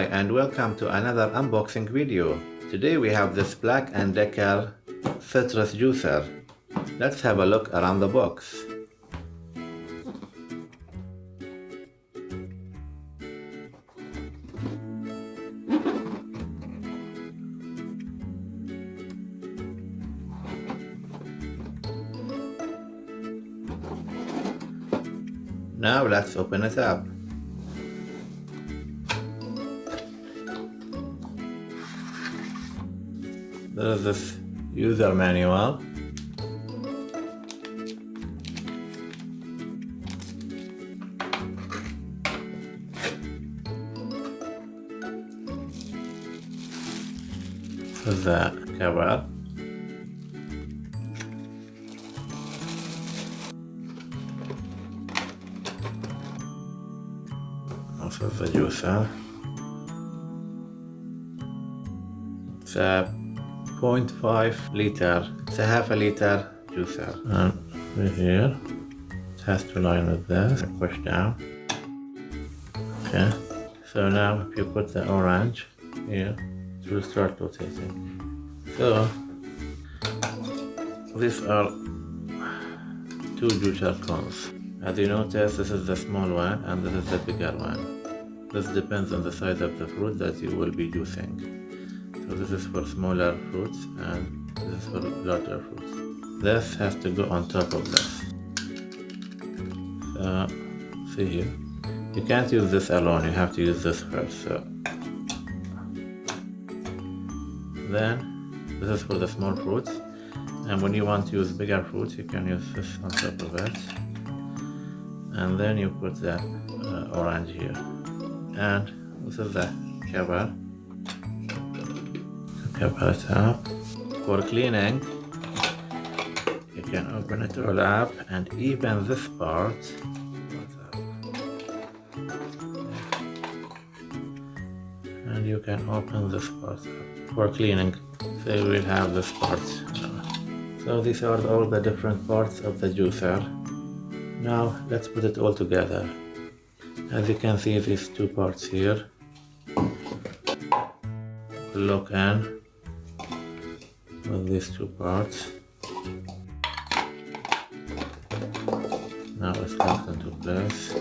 Hi and welcome to another unboxing video. Today we have this Black & Decker citrus juicer. Let's have a look around the box. Now let's open it up. There is this user manual. This is the cover. This is the juicer. It's a 0.5 liter, it's a half a liter juicer. And right here, it has to line with this and push down. Okay, so now if you put the orange here, it will start rotating. So these are two juicer cones. As you notice, this is the small one and this is the bigger one. This depends on the size of the fruit that you will be juicing. So this is for smaller fruits and this is for larger fruits. This has to go on top of this. So, see here. You can't use this alone, you have to use this first. So then, this is for the small fruits. And when you want to use bigger fruits, you can use this on top of it. And then you put the orange here. And this is the cover. Cover it up. For cleaning, you can open it all up and even this part. And you can open this part up for cleaning. So you will have this part. So these are all the different parts of the juicer. Now let's put it all together. As you can see, these two parts here lock in with these two parts. Now it's locked into place.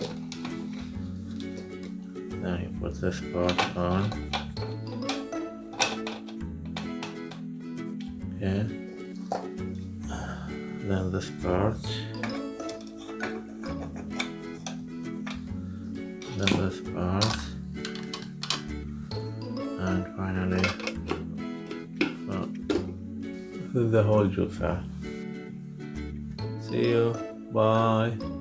Then you put this part on. Okay. Then this part. Then this part. And finally, this is the whole juicer. See you. Bye.